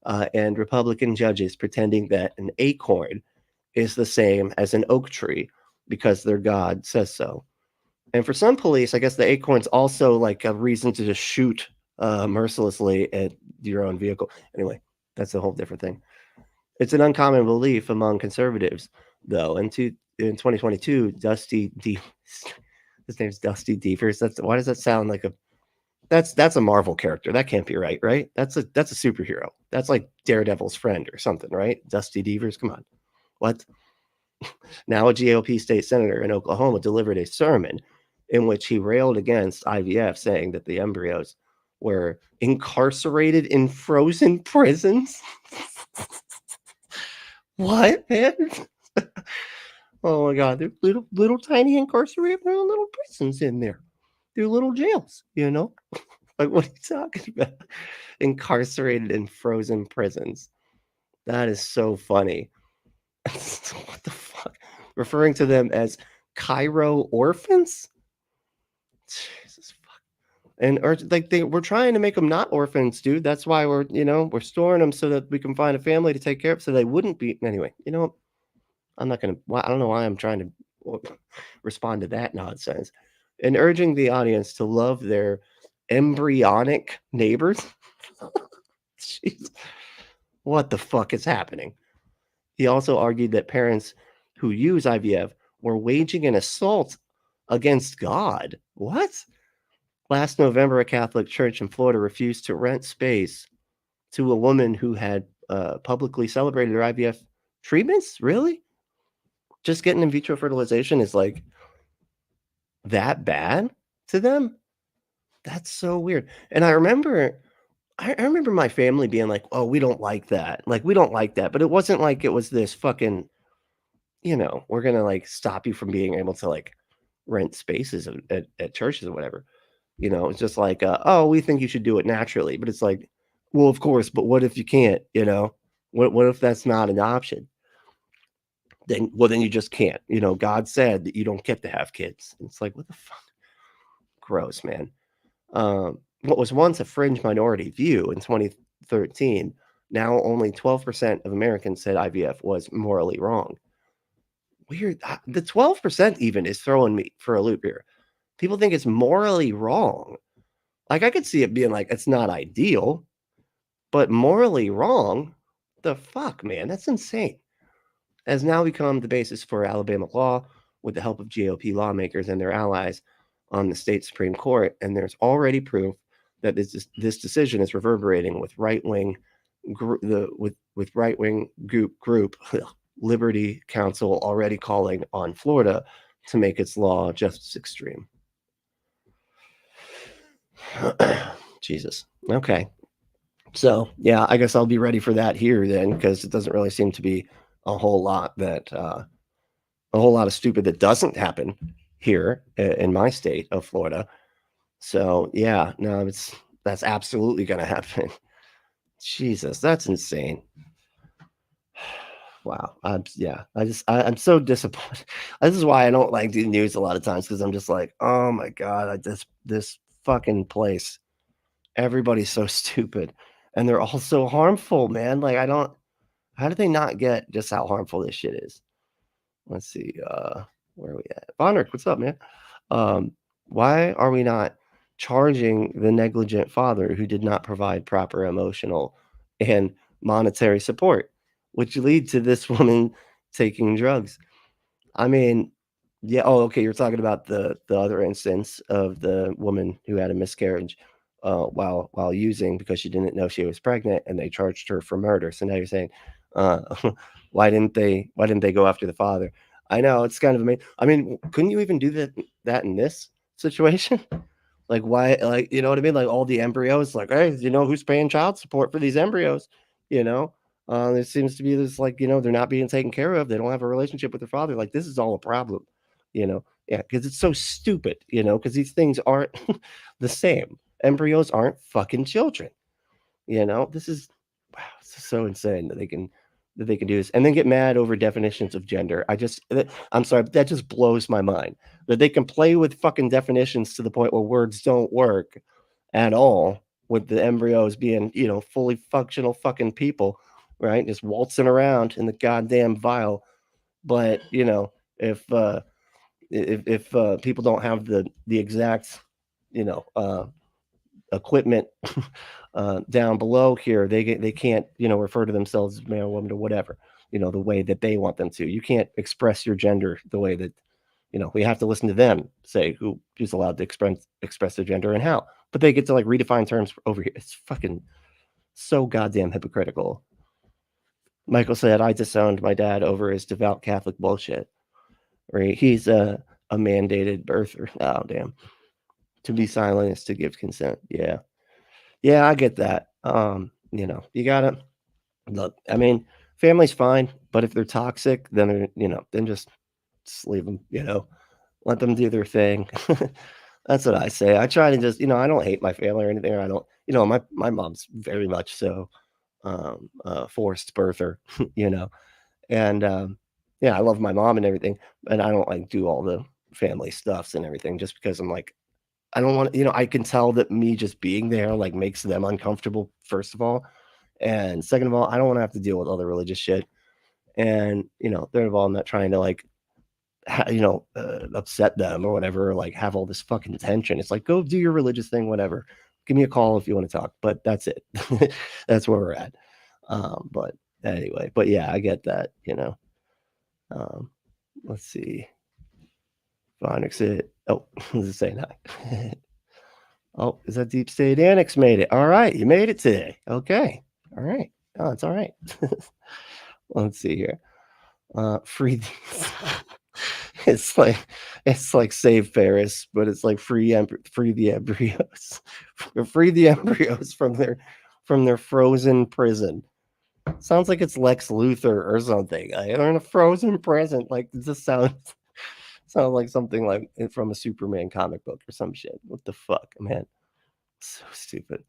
and Republican judges pretending that an acorn is the same as an oak tree because their God says so. And for some police, I guess the acorn's also like a reason to just shoot mercilessly at your own vehicle. Anyway, that's a whole different thing. It's an uncommon belief among conservatives, though. In 2022, his name's Dusty Deevers. Why does that sound like that's a Marvel character? That can't be right? That's a superhero. That's like Daredevil's friend or something, right? Dusty Deevers, come on. What? Now a GOP state senator in Oklahoma delivered a sermon in which he railed against IVF, saying that the embryos were incarcerated in frozen prisons. What, man? Oh my God, they're little tiny incarcerated little prisons in there. They're little jails, Like, what are you talking about? Incarcerated in frozen prisons. That is so funny. What the fuck? Referring to them as Cairo orphans? Jesus fuck. And we're trying to make them not orphans, dude. That's why we're storing them so that we can find a family to take care of, so they wouldn't be. Anyway, I'm not gonna. I don't know why I'm trying to respond to that nonsense. And urging the audience to love their embryonic neighbors. Jeez. What the fuck is happening? He also argued that parents who use IVF were waging an assault against God. What? Last November, a Catholic church in Florida refused to rent space to a woman who had publicly celebrated her IVF treatments. Really? Just getting in vitro fertilization is like that bad to them? That's so weird. And I remember my family being like, "Oh, we don't like that. Like, we don't like that." But it wasn't like it was this fucking, we're gonna like stop you from being able to like rent spaces at churches or whatever. It's just like, oh, we think you should do it naturally. But it's like, well, of course, but what if you can't? What if that's not an option? Then you just can't. God said that you don't get to have kids. It's like, what the fuck? Gross, man. What was once a fringe minority view in 2013, now only 12% of Americans said IVF was morally wrong. Weird. The 12% even is throwing me for a loop here. People think it's morally wrong. Like, I could see it being like, it's not ideal, but morally wrong? The fuck, man? That's insane. Has now become the basis for Alabama law with the help of GOP lawmakers and their allies on the state Supreme Court. And there's already proof that this decision is reverberating with right-wing group Liberty Council already calling on Florida to make its law just as extreme. Jesus. Okay. So yeah, I guess I'll be ready for that here then, because it doesn't really seem to be a whole lot of stupid that doesn't happen here in my state of Florida. So yeah, no, that's absolutely going to happen. Jesus, that's insane. Wow. I'm so disappointed. This is why I don't like do news a lot of times, because I'm just like, oh my God, this fucking place. Everybody's so stupid, and they're all so harmful, man. Like, how do they not get just how harmful this shit is? Let's see, where are we at? Vonrick, what's up, man? Why are we not charging the negligent father who did not provide proper emotional and monetary support, which lead to this woman taking drugs? I mean, yeah. Oh, okay. You're talking about the other instance of the woman who had a miscarriage while using, because she didn't know she was pregnant, and they charged her for murder. So now you're saying, uh, why didn't they go after the father? I know, it's kind of amazing. I mean, couldn't you even do that in this situation? Like, why? Like, you know what I mean? Like, all the embryos. Like, hey, who's paying child support for these embryos? You know, there seems to be this, like, they're not being taken care of. They don't have a relationship with their father. Like, this is all a problem. Yeah, because it's so stupid. Because these things aren't the same. Embryos aren't fucking children. This is, wow, this is so insane that they can do this and then get mad over definitions of gender. I'm sorry, but that just blows my mind that they can play with fucking definitions to the point where words don't work at all, with the embryos being, fully functional fucking people, right? Just waltzing around in the goddamn vial. But, if people don't have the exact, equipment down below here, they can't, refer to themselves as male, woman, or whatever, the way that they want them to. You can't express your gender the way that, we have to listen to them say who's allowed to express their gender and how. But they get to, like, redefine terms over here. It's fucking so goddamn hypocritical. Michael said, I disowned my dad over his devout Catholic bullshit. Right? He's a mandated birther. Oh, damn. To be silent is to give consent. Yeah. Yeah, I get that. You gotta look. I mean, family's fine, but if they're toxic, then then just leave them. Let them do their thing. That's what I say. I try to just, I don't hate my family or anything. I don't, my mom's very much so forced birther, and yeah, I love my mom and everything, and I don't, like, do all the family stuffs and everything just because I'm like, I don't want, I can tell that me just being there, like, makes them uncomfortable, first of all. And second of all, I don't want to have to deal with all the religious shit. And, third of all, I'm not trying to, like, upset them or whatever, or, like, have all this fucking tension. It's like, go do your religious thing, whatever. Give me a call if you want to talk, but that's it. That's where we're at. But anyway, but yeah, I get that, let's see. Phonics it. Oh, this is saying hi. Oh, is that Deep State Annex made it? All right, you made it today. Okay. All right. Oh, it's all right. Let's see here. Free it's like Save Paris, but it's like free the embryos. Free the embryos from their frozen prison. Sounds like it's Lex Luthor or something. They're in a frozen prison. Like, does this sound like something like from a Superman comic book or some shit? What the fuck, man? So stupid.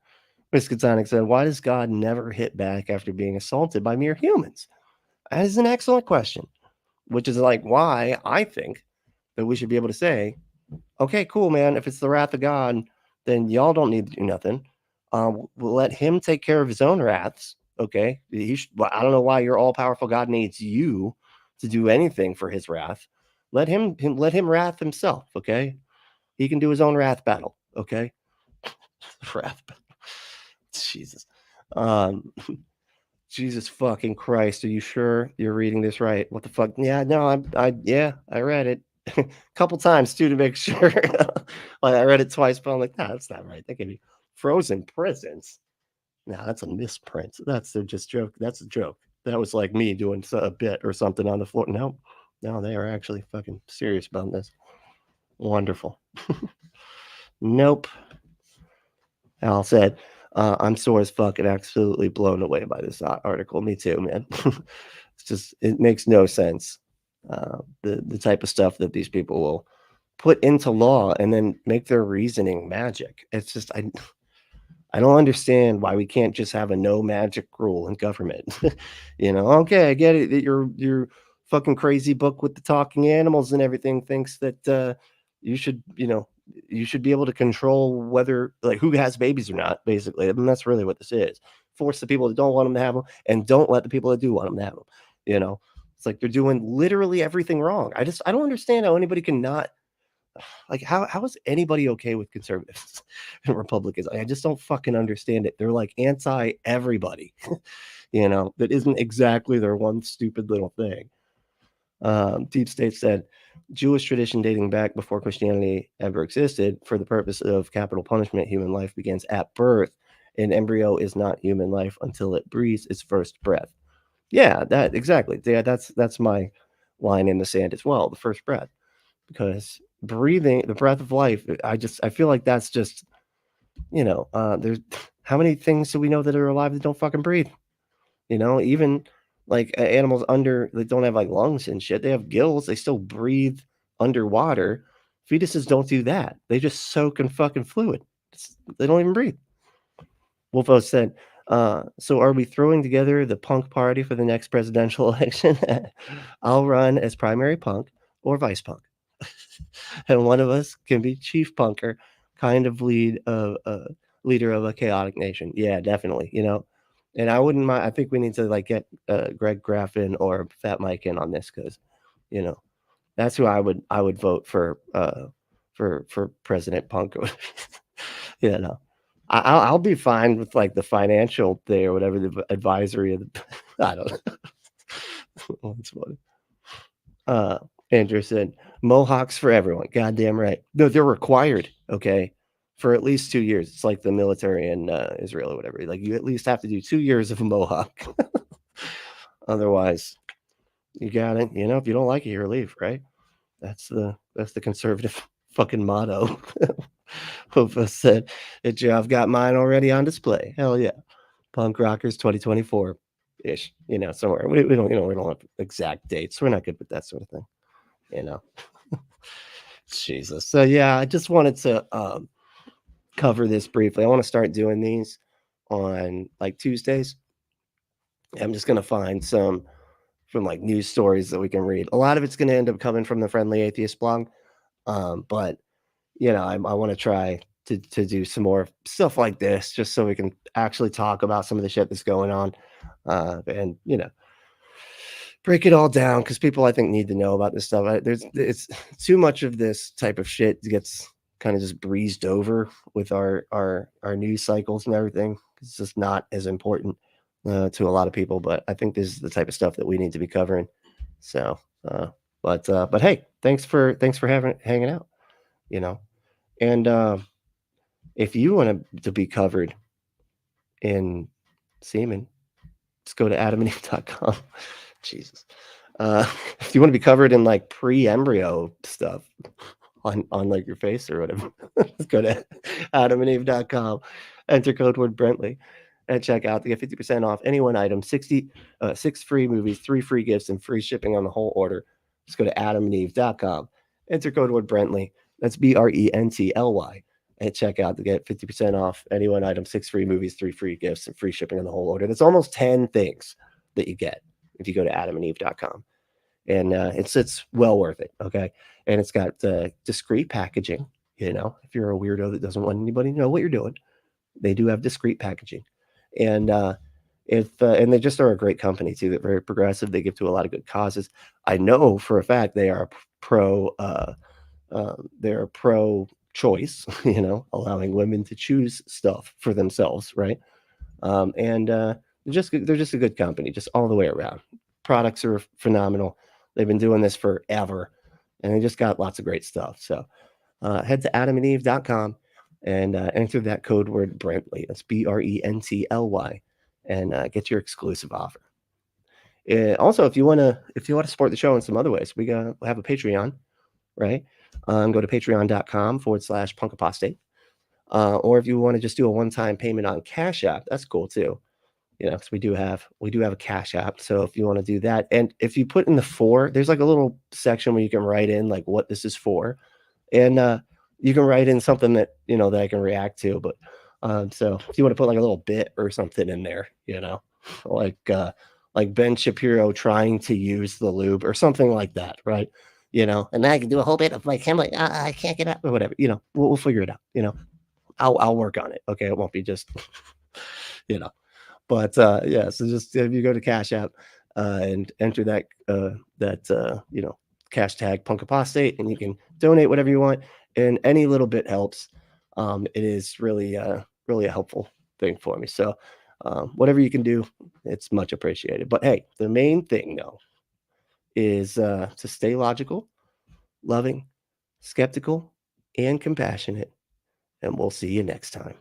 Miskatonic said, why does God never hit back after being assaulted by mere humans? That is an excellent question, which is like why I think that we should be able to say, okay, cool, man. If it's the wrath of God, then y'all don't need to do nothing. We'll let him take care of his own wraths. Okay. I don't know why your all powerful God needs you to do anything for his wrath. Let him wrath himself. Okay. He can do his own wrath battle. Okay. Wrath battle. Jesus. Jesus fucking Christ. Are you sure you're reading this right? What the fuck? Yeah, no, I read it a couple times too to make sure. Like I read it twice, but I'm like, nah, that's not right. That could be frozen prisons. Nah, that's a misprint. That's just joke. That's a joke. That was like me doing a bit or something on the floor. No, they are actually fucking serious about this. Wonderful. Nope. Al said, I'm sore as fuck and absolutely blown away by this article. Me too, man. It's just, it makes no sense. The type of stuff that these people will put into law and then make their reasoning magic. It's just, I don't understand why we can't just have a no magic rule in government. Okay, I get it that your fucking crazy book with the talking animals and everything thinks that you should be able to control whether like who has babies or not, basically. I mean, that's really what this is. Force the people that don't want them to have them and don't let the people that do want them to have them. It's like they're doing literally everything wrong. I don't understand how anybody can not like how is anybody okay with conservatives and Republicans? I just don't fucking understand it. They're like anti everybody, that isn't exactly their one stupid little thing. Deep State said, Jewish tradition dating back before Christianity ever existed, for the purpose of capital punishment, human life begins at birth. An embryo is not human life until it breathes its first breath. Yeah, that exactly. Yeah, that's my line in the sand as well. The first breath, because breathing, the breath of life. I feel like that's just, there's how many things do we know that are alive that don't fucking breathe? Even like animals they don't have like lungs and shit. They have gills. They still breathe underwater. Fetuses don't do that. They just soak in fucking fluid. They don't even breathe. Wolfo said, so are we throwing together the punk party for the next presidential election? I'll run as primary punk or vice punk. And one of us can be chief punker, kind of leader of a chaotic nation. Yeah, definitely. And I wouldn't mind. I think we need to like get Greg Graffin or Fat Mike in on this because, that's who I would vote for President Punk. I'll be fine with like the financial thing or whatever, the advisory of the. I don't know. That's funny. Andrew said, Mohawks for everyone. Goddamn right. No, they're required. Okay. For at least 2 years. It's like the military in Israel or whatever. Like you at least have to do 2 years of a Mohawk. Otherwise, you got it. If you don't like it, you're leave, right? That's the conservative fucking motto. Hofa said, I've got mine already on display. Hell yeah. Punk Rockers 2024 ish, somewhere. We don't, we don't have exact dates. We're not good with that sort of thing. Jesus. So yeah, I just wanted to cover this briefly. I want to start doing these on like Tuesdays. I'm just going to find some from like news stories that we can read. A lot of it's going to end up coming from the Friendly Atheist blog. But I want to try to do some more stuff like this just so we can actually talk about some of the shit that's going on. And break it all down because people I think need to know about this stuff. It's too much of this type of shit gets kind of just breezed over with our news cycles and everything. It's just not as important to a lot of people, but I think this is the type of stuff that we need to be covering. So, but hey, thanks for hanging out, and if you want to be covered in semen, just go to adamandeve.com. Jesus. If you want to be covered in like pre-embryo stuff on like your face or whatever, just go to adamandeve.com, enter code word Brentley, and check out to get 50% off any one item, 6 free movies, 3 free gifts, and free shipping on the whole order. Just go to adamandeve.com, enter code word Brentley. That's Brently, at checkout to get 50% off any one item, 6 free movies, 3 free gifts, and free shipping on the whole order. That's almost 10 things that you get if you go to adamandeve.com. And it's well worth it, okay? And it's got discreet packaging, if you're a weirdo that doesn't want anybody to know what you're doing, they do have discreet packaging. And and they just are a great company too. They're very progressive. They give to a lot of good causes. I know for a fact they are they're pro-choice, allowing women to choose stuff for themselves, right? And they're just a good company, just all the way around. Products are phenomenal. They've been doing this forever, and they just got lots of great stuff. So head to adamandeve.com and enter that code word Brently. That's Brently, and get your exclusive offer. Also, if you want to support the show in some other ways, we have a Patreon, right? Go to patreon.com/punkapostate. Or if you want to just do a one-time payment on Cash App, that's cool too. Because we do have a Cash App. So if you want to do that, and if you put in the for, there's like a little section where you can write in like what this is for, and you can write in something that that I can react to. But so if you want to put like a little bit or something in there, like Ben Shapiro trying to use the lube or something like that, right? And then I can do a whole bit of like him like I can't get up or whatever. We'll figure it out. I'll work on it. Okay, it won't be just But yeah, so just if you go to Cash App and enter that cash tag Punk Apostate, and you can donate whatever you want, and any little bit helps. It is really really a helpful thing for me. So whatever you can do, it's much appreciated. But hey, the main thing though is to stay logical, loving, skeptical, and compassionate. And we'll see you next time.